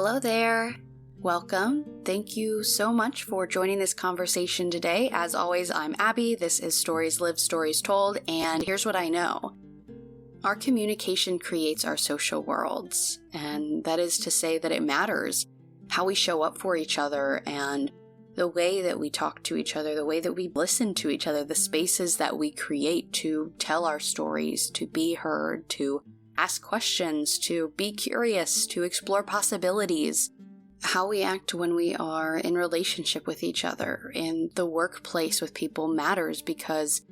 Hello there. Welcome. Thank you so much for joining this conversation today. As always, I'm Abby. This is Stories Lived, Stories Told, and here's what I know. Our communication creates our social worlds, and that is to say that it matters how we show up for each other and the way that we talk to each other, the way that we listen to each other, the spaces that we create to tell our stories, to be heard, to ask questions, to be curious, to explore possibilities. How we act when we are in relationship with each other, in the workplace with people matters because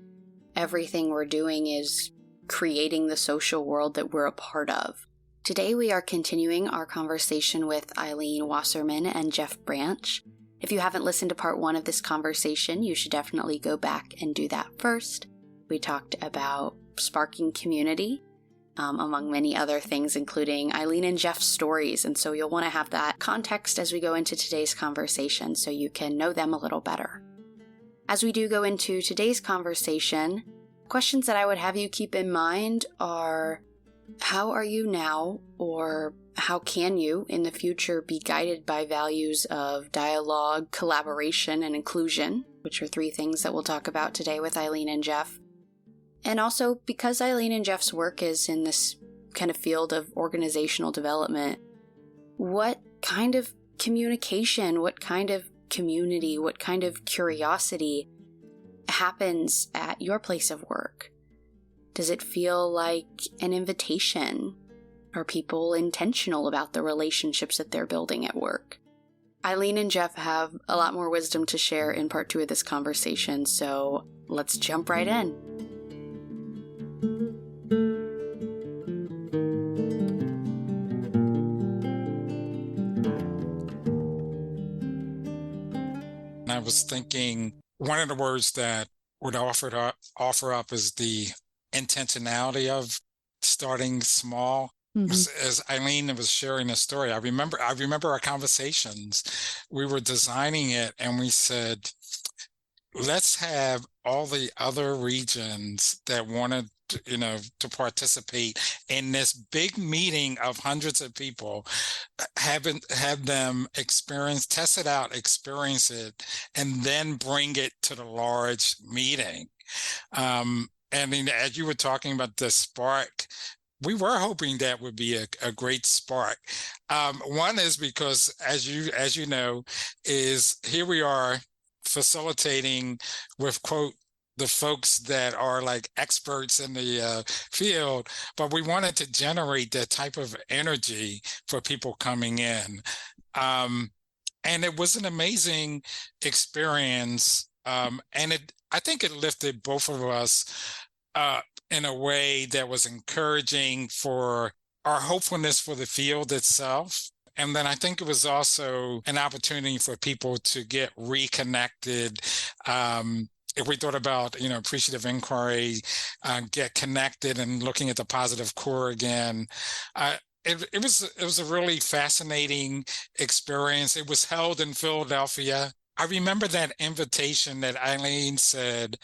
everything we're doing is creating the social world that we're a part of. Today we are continuing our conversation with Ilene Wasserman and Jeff Branch. If you haven't listened to part 1 of this conversation, you should definitely go back and do that first. We talked about sparking community, among many other things, including Ilene and Jeff's stories. And so you'll want to have that context as we go into today's conversation so you can know them a little better. As we do go into today's conversation, questions that I would have you keep in mind are, how are you now, or how can you in the future be guided by values of dialogue, collaboration, and inclusion, which are 3 things that we'll talk about today with Ilene and Jeff. And also, because Ilene and Jeff's work is in this kind of field of organizational development, what kind of communication, what kind of community, what kind of curiosity happens at your place of work? Does it feel like an invitation? Are people intentional about the relationships that they're building at work? Ilene and Jeff have a lot more wisdom to share in part 2 of this conversation, so let's jump right in. I was thinking one of the words that would offer up is the intentionality of starting small. Mm-hmm. As Ilene was sharing a story, I remember our conversations. We were designing it and we said, let's have all the other regions that wanted to participate in this big meeting of hundreds of people, have them test it out, experience it, and then bring it to the large meeting. And as you were talking about the spark, we were hoping that would be a great spark. One is because, as you know, is here we are facilitating with, quote, the folks that are like experts in the field, but we wanted to generate that type of energy for people coming in. And it was an amazing experience. And I think it lifted both of us in a way that was encouraging for our hopefulness for the field itself. And then I think it was also an opportunity for people to get reconnected. If we thought about, appreciative inquiry, get connected and looking at the positive core again, it was a really fascinating experience. It was held in Philadelphia. I remember that invitation that Ilene said,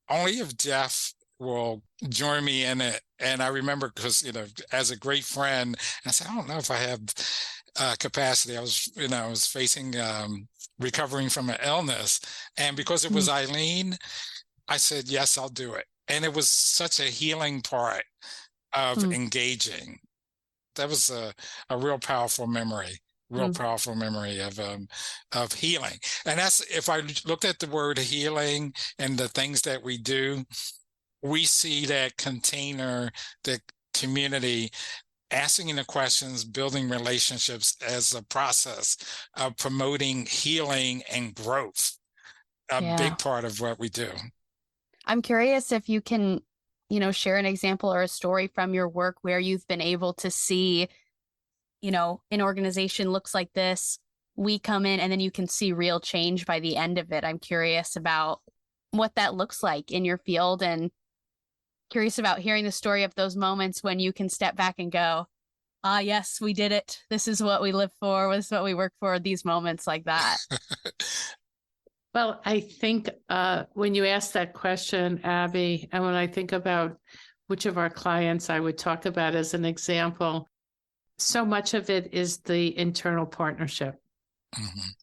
only if Jeff will join me in it. And I remember because, as a great friend, I said, I don't know if I have capacity. I was facing recovering from an illness. And because it was Ilene, I said, yes, I'll do it. And it was such a healing part of engaging. That was a real powerful memory. Powerful memory of healing. And that's, if I looked at the word healing and the things that we do, we see that container, the community, asking the questions, building relationships as a process of promoting healing and growth, big part of what we do. I'm curious if you can, share an example or a story from your work where you've been able to see, an organization looks like this, we come in, and then you can see real change by the end of it. I'm curious about what that looks like in your field, and curious about hearing the story of those moments when you can step back and go, yes, we did it. This is what we live for. This is what we work for, these moments like that. Well, I think when you ask that question, Abby, and when I think about which of our clients I would talk about as an example, so much of it is the internal partnership. Mhm.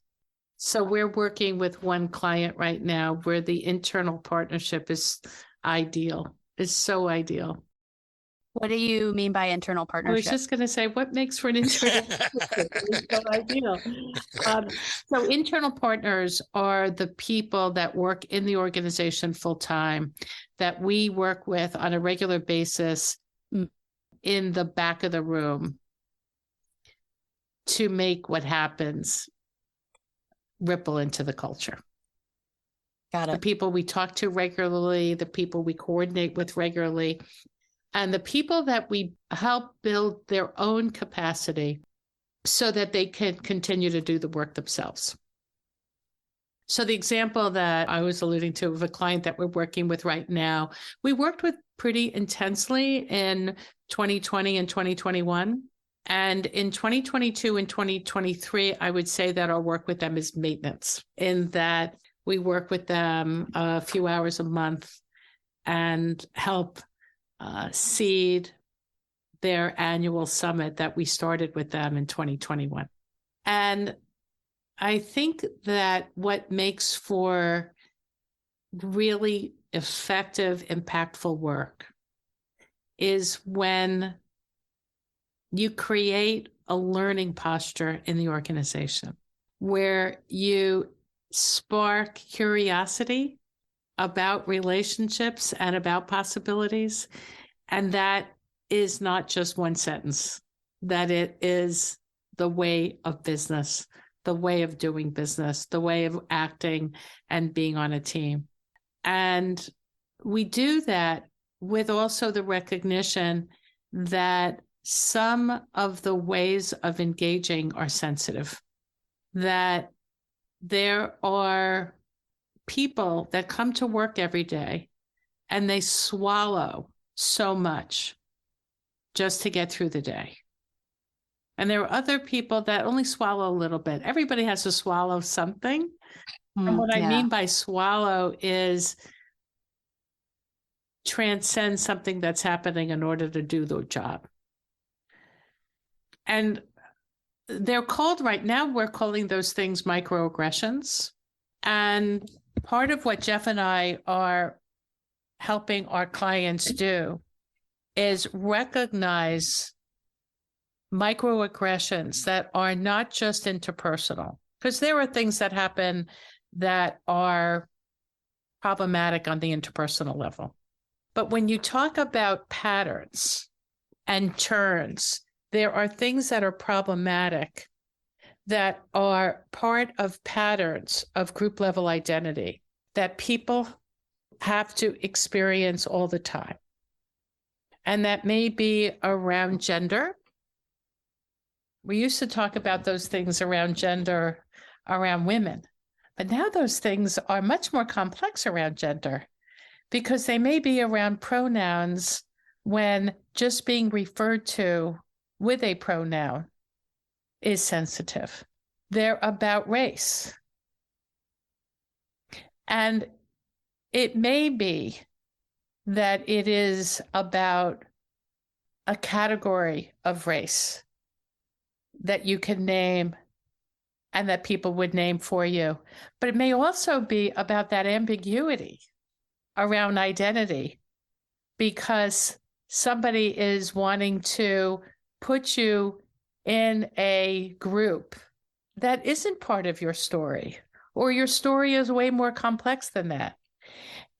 So we're working with one client right now where the internal partnership is ideal. It's so ideal. What do you mean by internal I was partnership? just going to say, what makes for an internal partnership? It's so ideal. So internal partners are the people that work in the organization full time, that we work with on a regular basis in the back of the room to make what happens ripple into the culture. Got The it. people we talk to regularly, the people we coordinate with regularly, and the people that we help build their own capacity so that they can continue to do the work themselves. So the example that I was alluding to of a client that we're working with right now, we worked with pretty intensely in 2020 and 2021. And in 2022 and 2023, I would say that our work with them is maintenance, in that we work with them a few hours a month and help seed their annual summit that we started with them in 2021. And I think that what makes for really effective, impactful work is when you create a learning posture in the organization where you spark curiosity about relationships and about possibilities. And that is not just one sentence, that it is the way of business, the way of doing business, the way of acting and being on a team. And we do that with also the recognition that some of the ways of engaging are sensitive, that there are people that come to work every day and they swallow so much just to get through the day. And there are other people that only swallow a little bit. Everybody has to swallow something. And what I mean by swallow is transcend something that's happening in order to do the job. And they're called right now, we're calling those things microaggressions. And part of what Jeff and I are helping our clients do is recognize microaggressions that are not just interpersonal, because there are things that happen that are problematic on the interpersonal level. But when you talk about patterns and turns, there are things that are problematic that are part of patterns of group level identity that people have to experience all the time. And that may be around gender. We used to talk about those things around gender, around women, but now those things are much more complex around gender because they may be around pronouns when just being referred to with a pronoun is sensitive. They're about race. And it may be that it is about a category of race that you can name and that people would name for you. But it may also be about that ambiguity around identity because somebody is wanting to put you in a group that isn't part of your story, or your story is way more complex than that.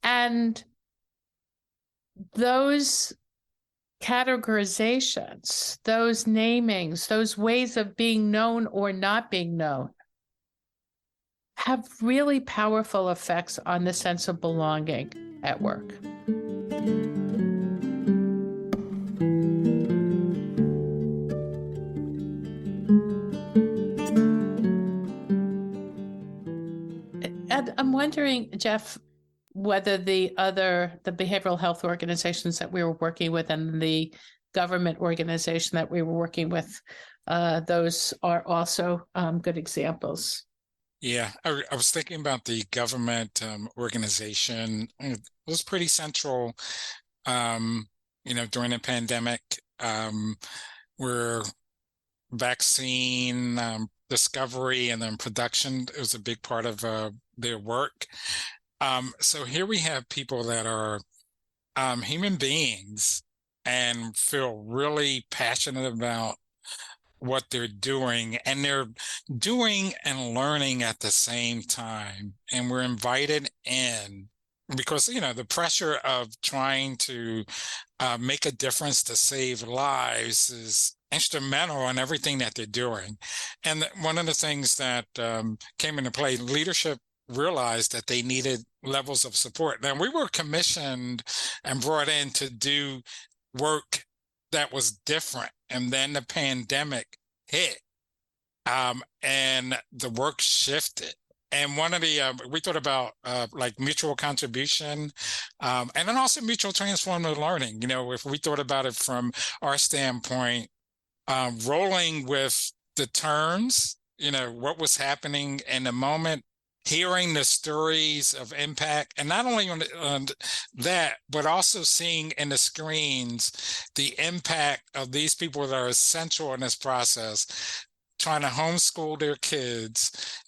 And those categorizations, those namings, those ways of being known or not being known have really powerful effects on the sense of belonging at work. And I'm wondering, Jeff, whether the behavioral health organizations that we were working with and the government organization that we were working with, those are also good examples. Yeah, I was thinking about the government organization. It was pretty central, during the pandemic, where vaccine discovery and then production. It was a big part of their work. So here we have people that are human beings and feel really passionate about what they're doing, and they're doing and learning at the same time. And we're invited in because, the pressure of trying to make a difference to save lives is instrumental in everything that they're doing. And one of the things that came into play, leadership realized that they needed levels of support. Now, we were commissioned and brought in to do work that was different. And then the pandemic hit, and the work shifted. And one of the, we thought about like mutual contribution, and then also mutual transformative learning. If we thought about it from our standpoint, rolling with the turns, what was happening in the moment, hearing the stories of impact, and not only on that, but also seeing in the screens the impact of these people that are essential in this process, trying to homeschool their kids,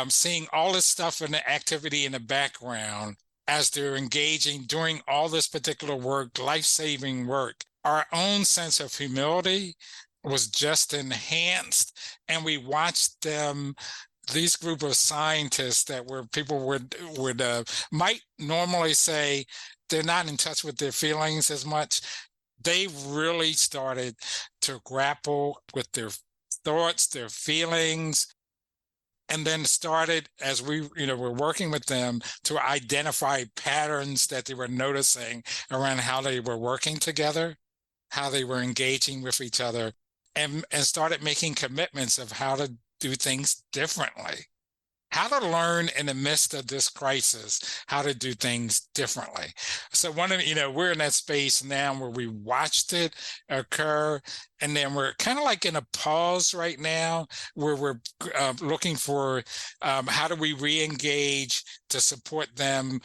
seeing all this stuff in the activity in the background as they're engaging, doing all this particular work, life-saving work. Our own sense of humility was just enhanced, and we watched them, these group of scientists that were people would might normally say they're not in touch with their feelings as much. They really started to grapple with their thoughts, their feelings, and then started, as we were working with them, to identify patterns that they were noticing around how they were working together, how they were engaging with each other, and started making commitments of how to do things differently, how to learn in the midst of this crisis, how to do things differently. So we're in that space now where we watched it occur, and then we're kind of like in a pause right now where we're looking for how do we re-engage to support them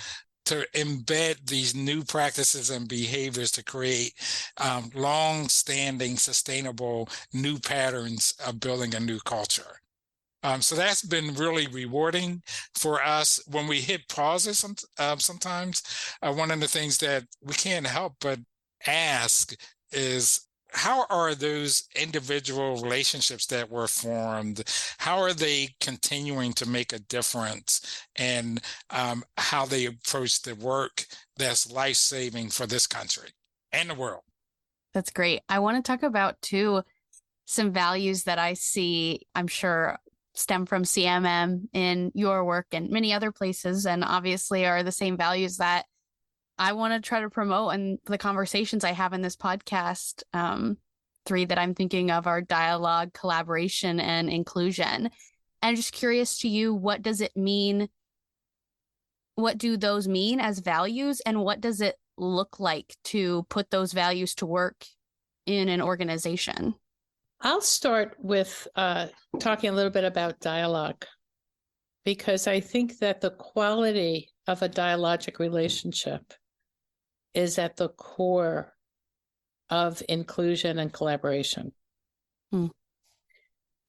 to embed these new practices and behaviors to create long-standing, sustainable new patterns of building a new culture. So that's been really rewarding for us. When we hit pauses sometimes, one of the things that we can't help but ask is, how are those individual relationships that were formed, how are they continuing to make a difference, and how they approach the work that's life-saving for this country and the world? That's great. I want to talk about, too, some values that I see, I'm sure, stem from CMM in your work and many other places, and obviously are the same values that I want to try to promote in the conversations I have in this podcast. 3 that I'm thinking of are dialogue, collaboration, and inclusion. And I'm just curious to you, what does it mean? What do those mean as values, and what does it look like to put those values to work in an organization? I'll start with talking a little bit about dialogue, because I think that the quality of a dialogic relationship is at the core of inclusion and collaboration.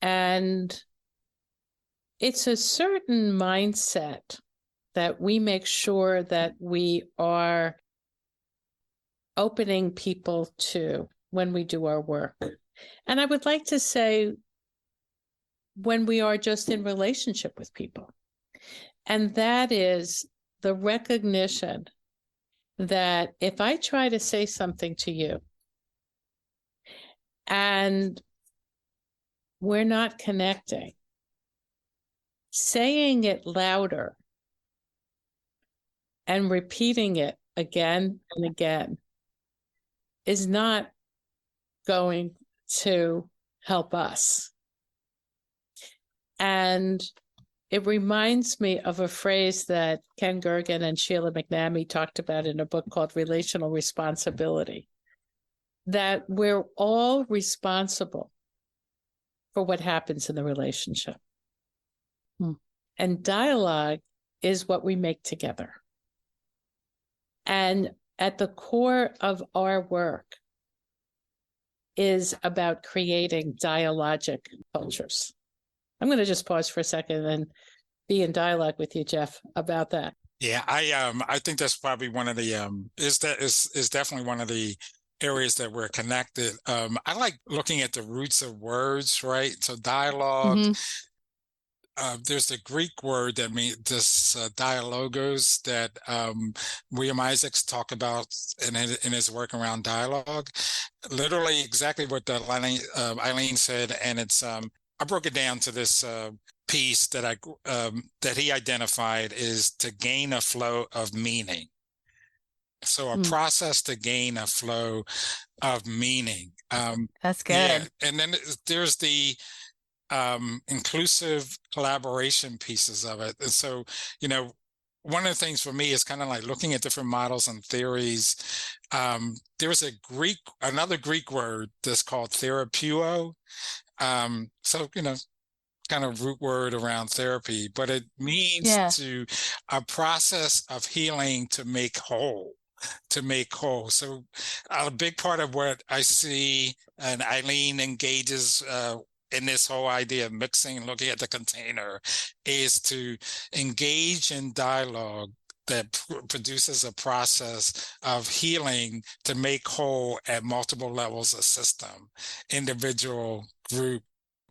And it's a certain mindset that we make sure that we are opening people to when we do our work. And I would like to say, when we are just in relationship with people, and that is the recognition that if I try to say something to you and we're not connecting, saying it louder and repeating it again and again is not going to help us. And it reminds me of a phrase that Ken Gergen and Sheila McNamee talked about in a book called Relational Responsibility, that we're all responsible for what happens in the relationship. And dialogue is what we make together. And at the core of our work is about creating dialogic cultures. I'm going to just pause for a second and be in dialogue with you, Jeff, about that. Yeah, I think that's probably one of the is definitely one of the areas that we're connected. I like looking at the roots of words, right? So dialogue. There's the Greek word that means this dialogos that William Isaacs talk about in his work around dialogue. Literally, exactly what Ilene said, and it's I broke it down to this piece that that he identified is to gain a flow of meaning. So a process to gain a flow of meaning. That's good. Yeah, and then there's the inclusive collaboration pieces of it. And so, one of the things for me is kind of like looking at different models and theories. There's another Greek word that's called therapeuo. So, kind of root word around therapy, but it means to a process of healing to make whole. So a big part of what I see, and Ilene engages in this whole idea of mixing and looking at the container, is to engage in dialogue that produces a process of healing to make whole at multiple levels of system, individual, group,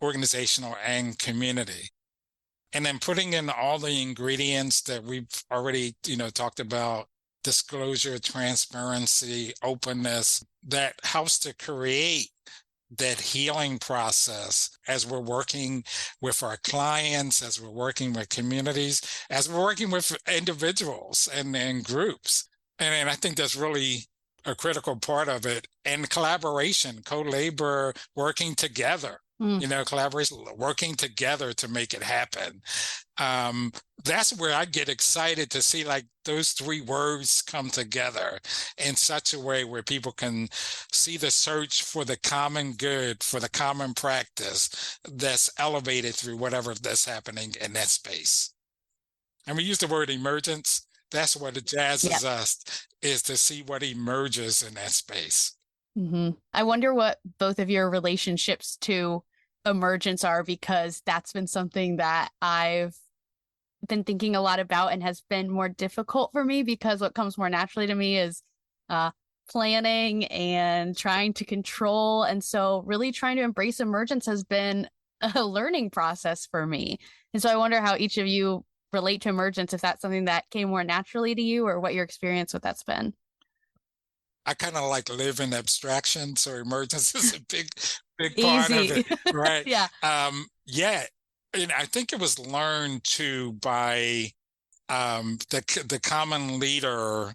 organizational, and community. And then putting in all the ingredients that we've already, talked about: disclosure, transparency, openness, that helps to create that healing process as we're working with our clients, as we're working with communities, as we're working with individuals and groups. And I think that's really a critical part of it. And collaboration, co-labor, working together. Collaboration, working together to make it happen. That's where I get excited to see like those three words come together in such a way where people can see the search for the common good, for the common practice that's elevated through whatever that's happening in that space. And we use the word emergence. That's what it jazzes us, is to see what emerges in that space. I wonder what both of your relationships to emergence are, because that's been something that I've been thinking a lot about and has been more difficult for me, because what comes more naturally to me is planning and trying to control. And so really trying to embrace emergence has been a learning process for me. And so I wonder how each of you relate to emergence, if that's something that came more naturally to you, or what your experience with that's been. I kind of like live in abstraction, so emergence is a big part of it, right? Yeah. And I think it was learned too by the common leader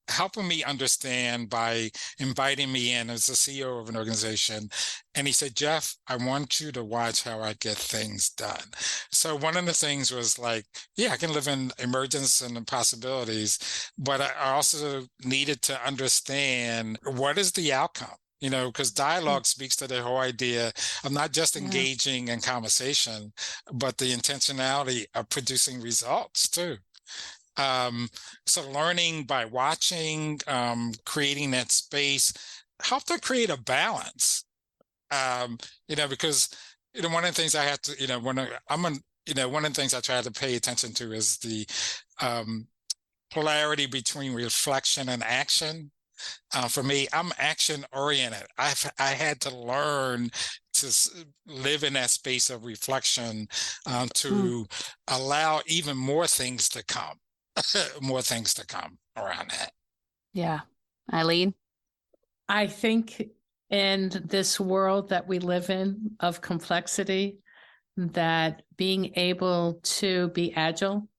helping me understand by inviting me in as the CEO of an organization. And he said, Jeff, I want you to watch how I get things done. So one of the things was like, I can live in emergence and the possibilities, but I also needed to understand what is the outcome. Because dialogue speaks to the whole idea of not just engaging in conversation, but the intentionality of producing results too. So learning by watching, creating that space, help to create a balance. Because one of the things I have to, one of the things I try to pay attention to is the polarity between reflection and action. For me, I'm action oriented. I had to learn to live in that space of reflection to allow even more things to come around that. Yeah. Ilene? I think in this world that we live in of complexity, that being able to be agile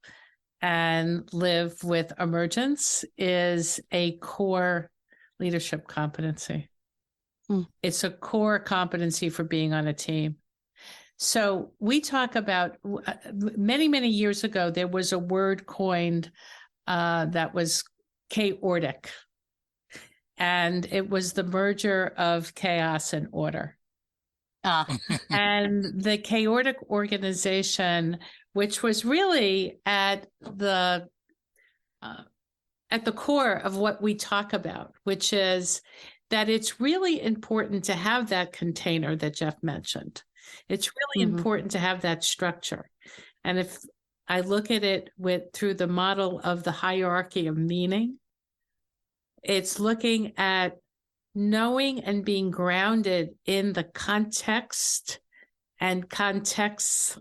and live with emergence is a core leadership competency. It's a core competency for being on a team. So we talk about many, many years ago, there was a word coined that was chaotic. And it was the merger of chaos and order. And the chaotic organization, which was really at the core of what we talk about, which is that it's really important to have that container that Jeff mentioned. It's really important to have that structure. And if I look at it through the model of the hierarchy of meaning, it's looking at knowing and being grounded in the context and contexts,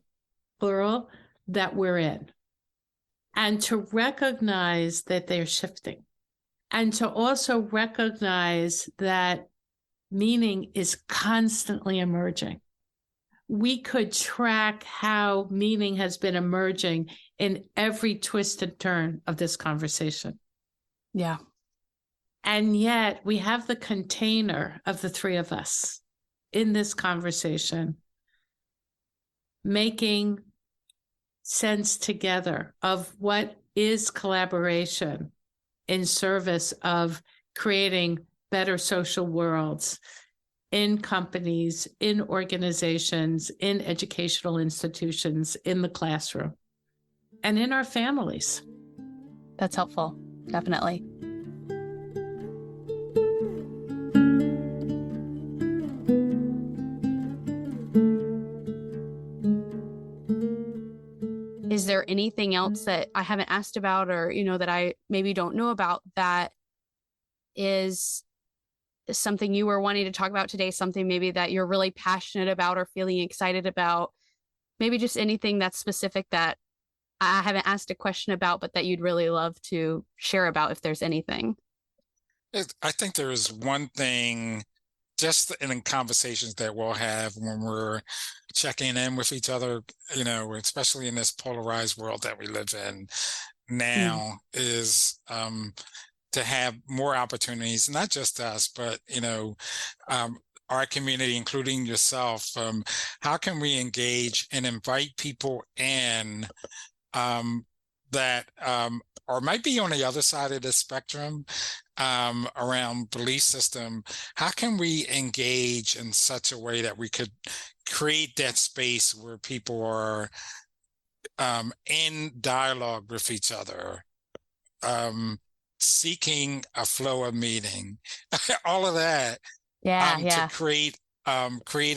plural, that we're in. And to recognize that they're shifting. And to also recognize that meaning is constantly emerging. We could track how meaning has been emerging in every twist and turn of this conversation. Yeah. And yet we have the container of the three of us in this conversation, making sense together of what is collaboration in service of creating better social worlds in companies, in organizations, in educational institutions, in the classroom, and in our families. That's helpful. Definitely. Is there anything else that I haven't asked about, or, that I maybe don't know about, that is something you were wanting to talk about today, something maybe that you're really passionate about or feeling excited about? Maybe just anything that's specific that I haven't asked a question about, but that you'd really love to share about, if there's anything. I think there is one thing just in conversations that we'll have when we're checking in with each other, especially in this polarized world that we live in now, is to have more opportunities, not just us, but, our community, including yourself. How can we engage and invite people in that or might be on the other side of the spectrum around belief system? How can we engage in such a way that we could create that space where people are in dialogue with each other, seeking a flow of meaning, all of that, to create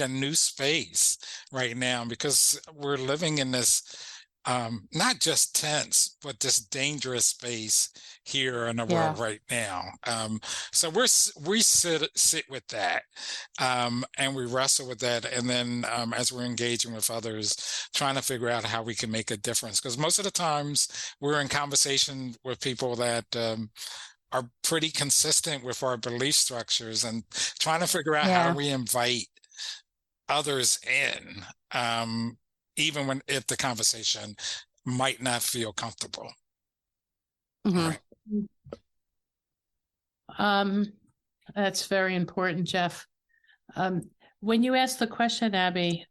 a new space right now, because we're living in this not just tense, but this dangerous space here in the world right now. So we sit with that, and we wrestle with that, and then as we're engaging with others, trying to figure out how we can make a difference. Because most of the times we're in conversation with people that are pretty consistent with our belief structures, and trying to figure out how do we invite others in, even if the conversation might not feel comfortable. Right. That's very important, Jeff. When you asked the question, Abby,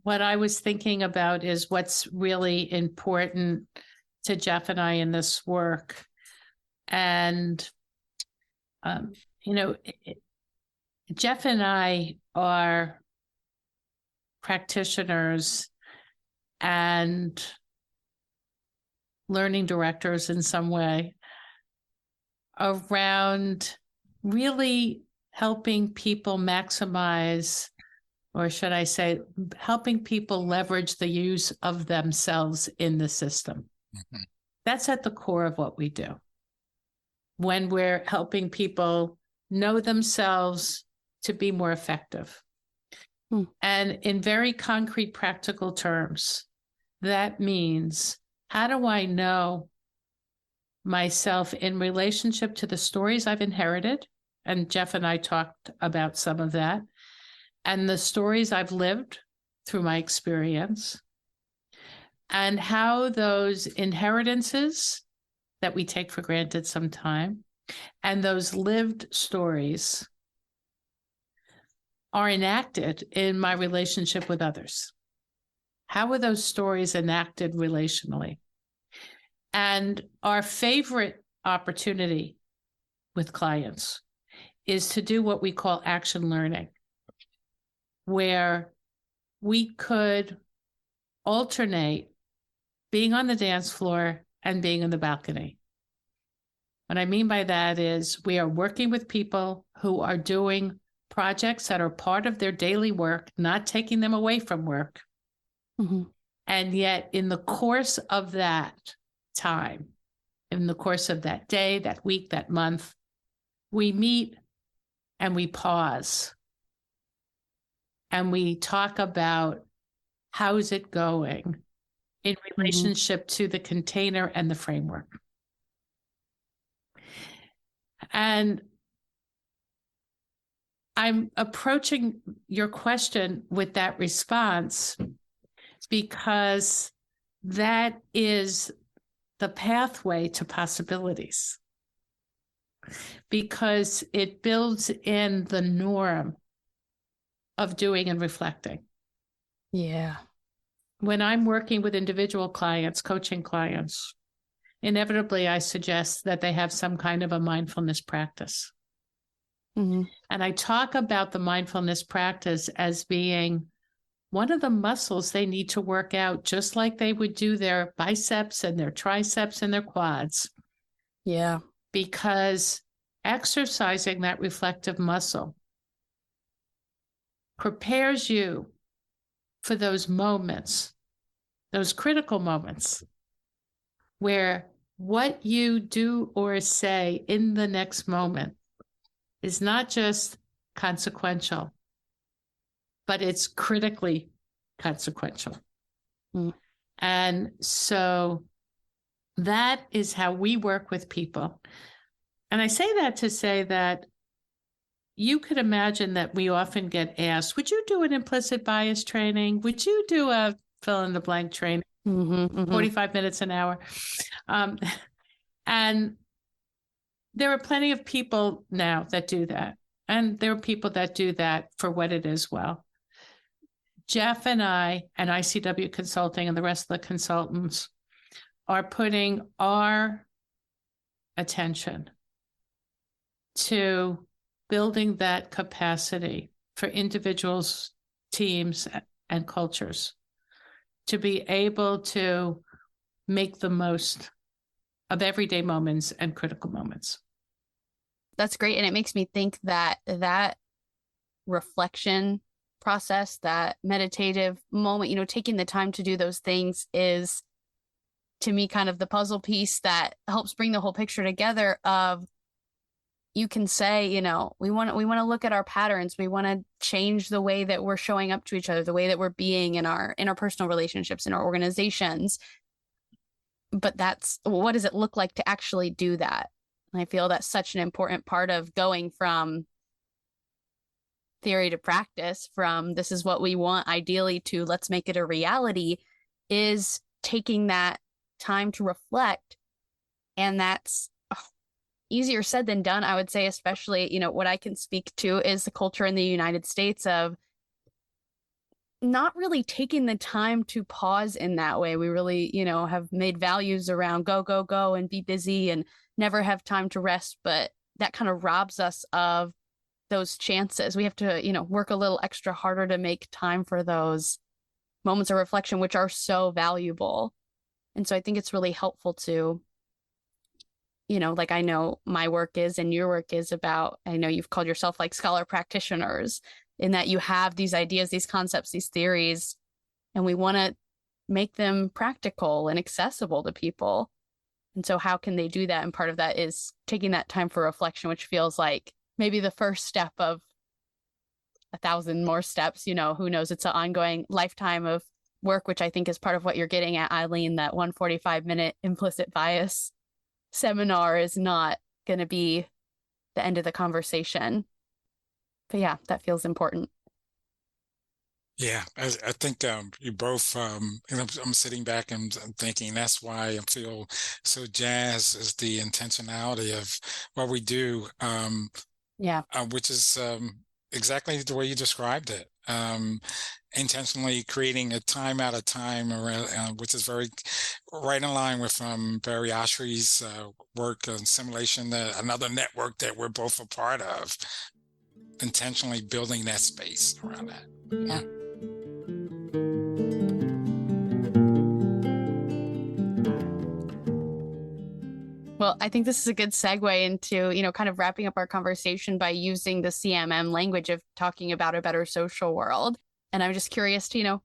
what I was thinking about is what's really important to Jeff and I in this work. And, Jeff and I are practitioners and learning directors in some way around really helping people maximize, or should I say, helping people leverage the use of themselves in the system. That's at the core of what we do. When we're helping people know themselves to be more effective. And in very concrete, practical terms, that means, how do I know myself in relationship to the stories I've inherited? And Jeff and I talked about some of that. And the stories I've lived through my experience. And how those inheritances that we take for granted sometime, and those lived stories are enacted in my relationship with others. How are those stories enacted relationally? And our favorite opportunity with clients is to do what we call action learning, where we could alternate being on the dance floor and being in the balcony. What I mean by that is we are working with people who are doing projects that are part of their daily work, not taking them away from work. Mm-hmm. And yet in the course of that time, in the course of that day, that week, that month, we meet and we pause and we talk about how's it going in relationship to the container and the framework. And I'm approaching your question with that response because that is the pathway to possibilities, because it builds in the norm of doing and reflecting. Yeah. When I'm working with individual clients, coaching clients, inevitably I suggest that they have some kind of a mindfulness practice. Mm-hmm. And I talk about the mindfulness practice as being one of the muscles they need to work out, just like they would do their biceps and their triceps and their quads. Yeah. Because exercising that reflective muscle prepares you for those moments, those critical moments, where what you do or say in the next moment is not just consequential, but it's critically consequential. Mm. And so that is how we work with people. And I say that to say that you could imagine that we often get asked, would you do an implicit bias training? Would you do a fill in the blank training? 45 minutes an hour. And there are plenty of people now that do that. And there are people that do that for what it is well. Jeff and I and ICW Consulting and the rest of the consultants are putting our attention to building that capacity for individuals, teams, and cultures to be able to make the most of everyday moments and critical moments. That's great. And it makes me think that that reflection process, that meditative moment, taking the time to do those things is, to me, kind of the puzzle piece that helps bring the whole picture together of, you can say, we want to look at our patterns. We want to change the way that we're showing up to each other, the way that we're being in our personal relationships, in our organizations. But what does it look like to actually do that? And I feel that's such an important part of going from theory to practice, from this is what we want ideally to let's make it a reality, is taking that time to reflect. And that's easier said than done, I would say, especially, what I can speak to is the culture in the United States of not really taking the time to pause in that way. We really, have made values around go, go, go and be busy and never have time to rest. But that kind of robs us of those chances. We have to, work a little extra harder to make time for those moments of reflection, which are so valuable. And so I think it's really helpful to, like I know my work is and your work is about, I know you've called yourself like scholar practitioners, in that you have these ideas, these concepts, these theories, and we want to make them practical and accessible to people. And so how can they do that? And part of that is taking that time for reflection, which feels like maybe the first step of 1,000 more steps. Who knows? It's an ongoing lifetime of work, which I think is part of what you're getting at, Ilene. That 145-minute implicit bias seminar is not going to be the end of the conversation. But yeah, that feels important. Yeah, I think you both, and I'm sitting back and I'm thinking that's why I feel so jazzed is the intentionality of what we do, which is exactly the way you described it. Intentionally creating a time out of time, which is very right in line with Barry Oshry's work on simulation, another network that we're both a part of. Intentionally building that space around that. Yeah. Well, I think this is a good segue into, kind of wrapping up our conversation by using the CMM language of talking about a better social world. And I'm just curious to,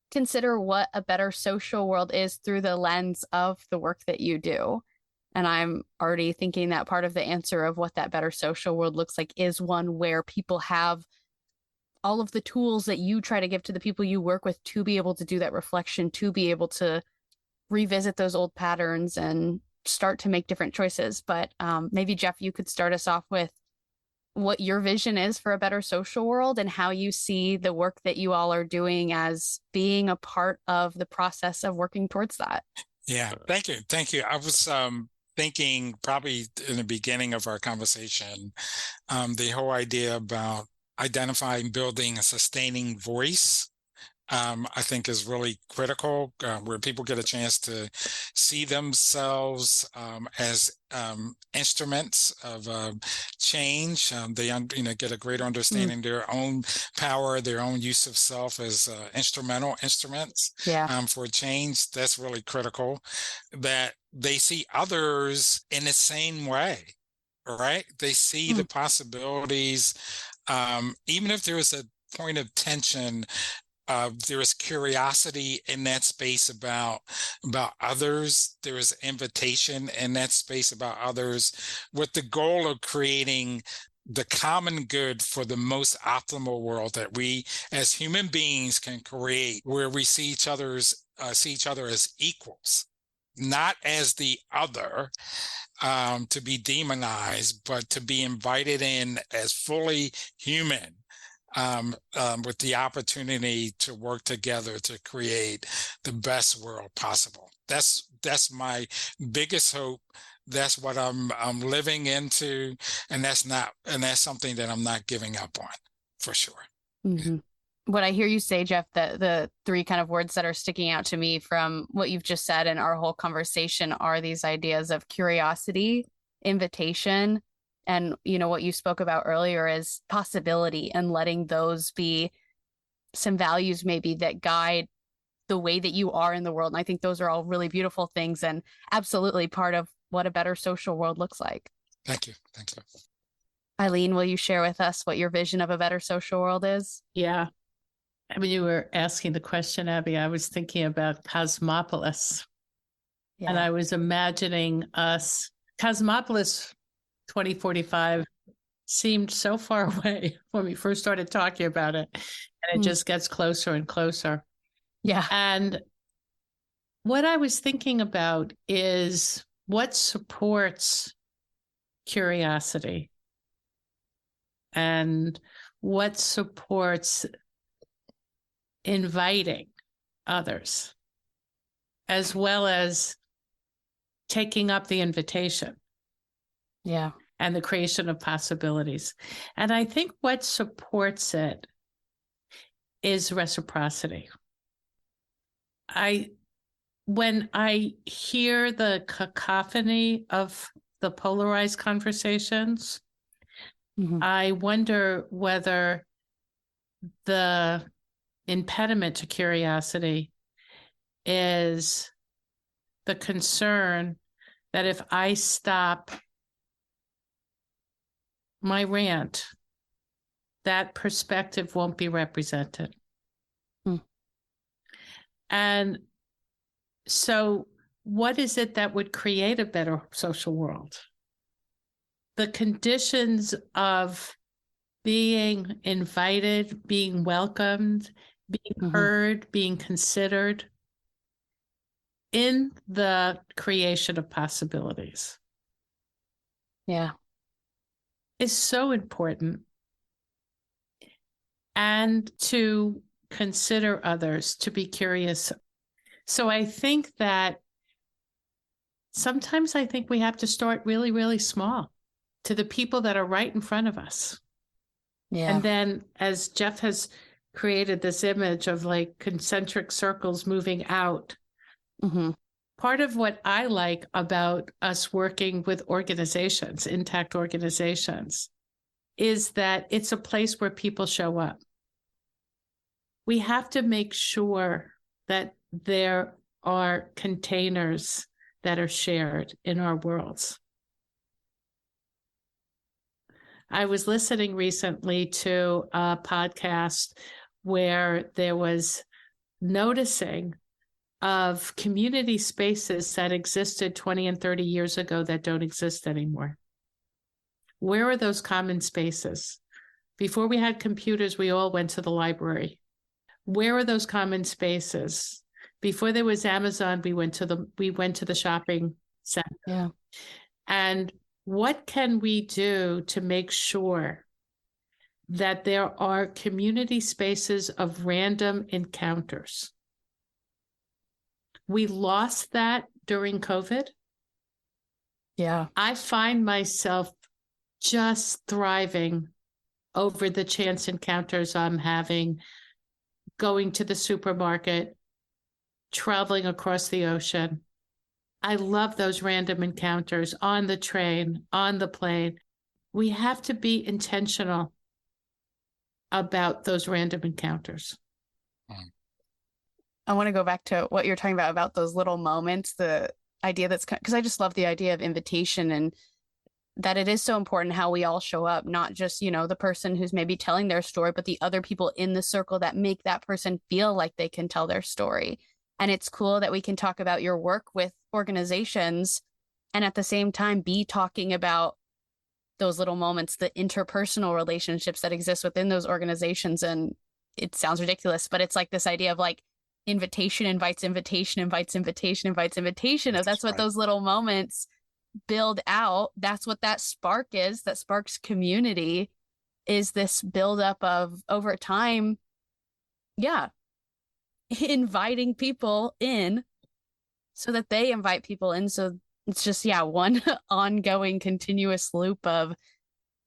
consider what a better social world is through the lens of the work that you do. And I'm already thinking that part of the answer of what that better social world looks like is one where people have all of the tools that you try to give to the people you work with to be able to do that reflection, to be able to revisit those old patterns and start to make different choices. But maybe, Jeff, you could start us off with what your vision is for a better social world and how you see the work that you all are doing as being a part of the process of working towards that. Yeah, thank you. Thank you. I was thinking probably in the beginning of our conversation, the whole idea about identifying, building a sustaining voice, I think is really critical, where people get a chance to see themselves as instruments of change. They get a greater understanding of their own power, their own use of self as instrumental instruments for change. That's really critical. That they see others in the same way, right? They see the possibilities, even if there is a point of tension. There is curiosity in that space about others. There is invitation in that space about others, with the goal of creating the common good for the most optimal world that we as human beings can create, where we see each other as equals, not as the other, to be demonized, but to be invited in as fully human. With the opportunity to work together to create the best world possible. That's my biggest hope. That's what I'm living into, and that's something that I'm not giving up on, for sure. Mm-hmm. What I hear you say, Jeff, the three kind of words that are sticking out to me from what you've just said and our whole conversation are these ideas of curiosity, invitation, and, what you spoke about earlier is possibility, and letting those be some values maybe that guide the way that you are in the world. And I think those are all really beautiful things and absolutely part of what a better social world looks like. Thank you. Thank you. Ilene, will you share with us what your vision of a better social world is? Yeah. When you were asking the question, Abby, I was thinking about Cosmopolis. Yeah. And I was imagining us, Cosmopolis 2045 seemed so far away when we first started talking about it, and it just gets closer and closer. Yeah. And what I was thinking about is what supports curiosity and what supports inviting others, as well as taking up the invitation. Yeah. And the creation of possibilities. And I think what supports it is reciprocity. When I hear the cacophony of the polarized conversations, I wonder whether the impediment to curiosity is the concern that if I stop my rant, that perspective won't be represented. And so what is it that would create a better social world? The conditions of being invited, being welcomed, being heard, being considered in the creation of possibilities. Yeah. Is so important. And to consider others, to be curious. So I think that sometimes we have to start really, really small to the people that are right in front of us. Yeah. And then as Jeff has created this image of like concentric circles moving out, part of what I like about us working with organizations, intact organizations, is that it's a place where people show up. We have to make sure that there are containers that are shared in our worlds. I was listening recently to a podcast where there was noticing of community spaces that existed 20 and 30 years ago that don't exist anymore. Where are those common spaces? Before we had computers, we all went to the library. Where are those common spaces? Before there was Amazon, we went to the shopping center. Yeah. And what can we do to make sure that there are community spaces of random encounters? We lost that during COVID. Yeah. I find myself just thriving over the chance encounters I'm having, going to the supermarket, traveling across the ocean. I love those random encounters on the train, on the plane. We have to be intentional about those random encounters. I want to go back to what you're talking about those little moments, the idea that's, because I just love the idea of invitation, and that it is so important how we all show up, not just, the person who's maybe telling their story, but the other people in the circle that make that person feel like they can tell their story. And it's cool that we can talk about your work with organizations and at the same time be talking about those little moments, the interpersonal relationships that exist within those organizations. And it sounds ridiculous, but it's like this idea of like invitation invites invitation, invites invitation, invites invitation. That's what those little moments build out. That's what that spark is. That sparks community, is this buildup of over time. Yeah. Inviting people in so that they invite people in. So it's just, one ongoing continuous loop of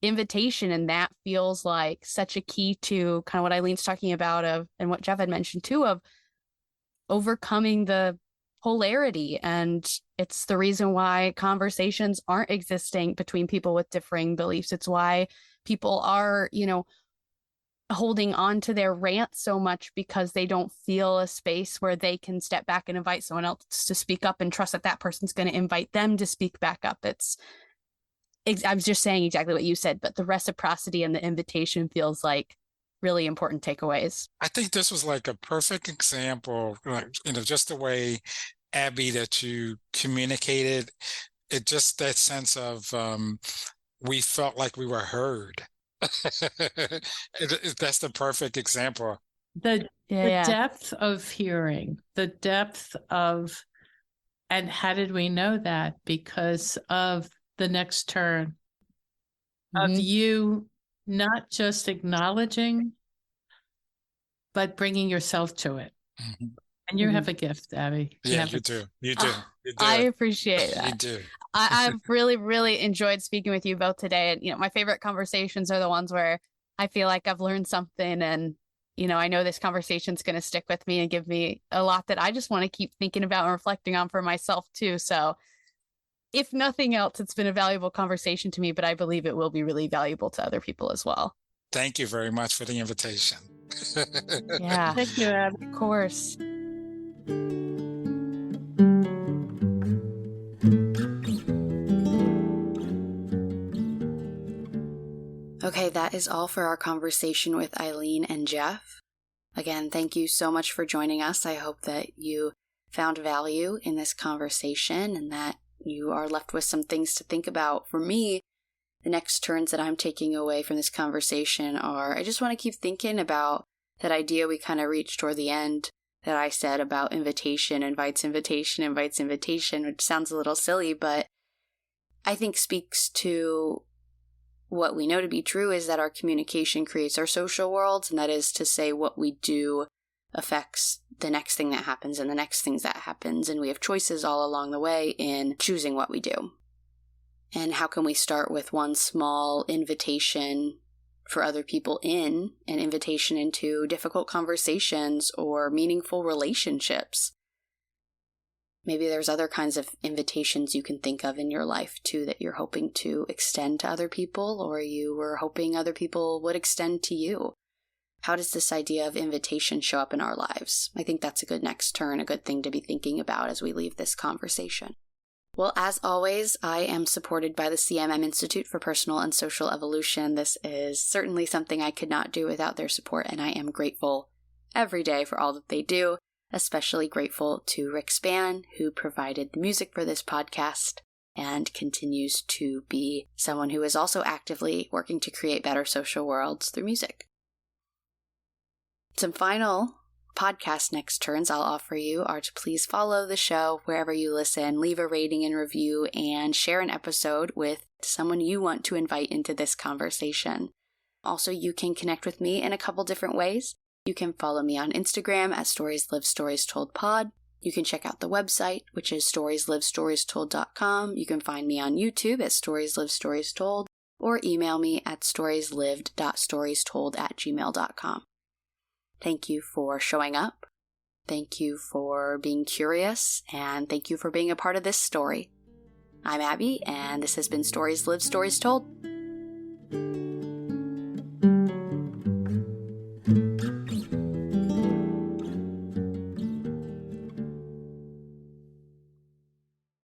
invitation. And that feels like such a key to kind of what Ilene's talking about and what Jeff had mentioned too, of overcoming the polarity. And it's the reason why conversations aren't existing between people with differing beliefs. It's why people are, holding on to their rant so much, because they don't feel a space where they can step back and invite someone else to speak up and trust that that person's going to invite them to speak back up. I was just saying exactly what you said, but the reciprocity and the invitation feels like really important takeaways. I think this was like a perfect example, just the way, Abby, that you communicated it, just that sense of we felt like we were heard. That's the perfect example. The depth of hearing, the depth of, and how did we know that? Because of the next turn, of you not just acknowledging, but bringing yourself to it. Mm-hmm. And you have a gift, Abby. You do. You do. I appreciate that. You do. I've really, really enjoyed speaking with you both today. And, my favorite conversations are the ones where I feel like I've learned something, and, I know this conversation's going to stick with me and give me a lot that I just want to keep thinking about and reflecting on for myself too. So if nothing else, it's been a valuable conversation to me, but I believe it will be really valuable to other people as well. Thank you very much for the invitation. Yeah. Thank you, Abby. Of course. Okay, that is all for our conversation with Ilene and Jeff. Again, thank you so much for joining us. I hope that you found value in this conversation and that you are left with some things to think about. For me, the next turns that I'm taking away from this conversation are, I just want to keep thinking about that idea we kind of reached toward the end that I said about invitation, invites invitation, invites invitation, which sounds a little silly, but I think speaks to what we know to be true, is that our communication creates our social worlds, and that is to say what we do affects the next thing that happens and the next things that happens, and we have choices all along the way in choosing what we do. And how can we start with one small invitation for other people in, an invitation into difficult conversations or meaningful relationships? Maybe there's other kinds of invitations you can think of in your life too that you're hoping to extend to other people, or you were hoping other people would extend to you. How does this idea of invitation show up in our lives? I think that's a good next turn, a good thing to be thinking about as we leave this conversation. Well, as always, I am supported by the CMM Institute for Personal and Social Evolution. This is certainly something I could not do without their support, and I am grateful every day for all that they do. Especially grateful to Rick Spann, who provided the music for this podcast and continues to be someone who is also actively working to create better social worlds through music. Some final podcast next turns I'll offer you are to please follow the show wherever you listen, leave a rating and review, and share an episode with someone you want to invite into this conversation. Also, you can connect with me in a couple different ways. You can follow me on Instagram at Stories Live Stories Told Pod. You can check out the website, which is storieslivestorietold.com. You can find me on YouTube at Stories Live Stories Told, or email me at storieslived.storiestold@gmail.com. Thank you for showing up. Thank you for being curious, and thank you for being a part of this story. I'm Abby, and this has been Stories Live Stories Told.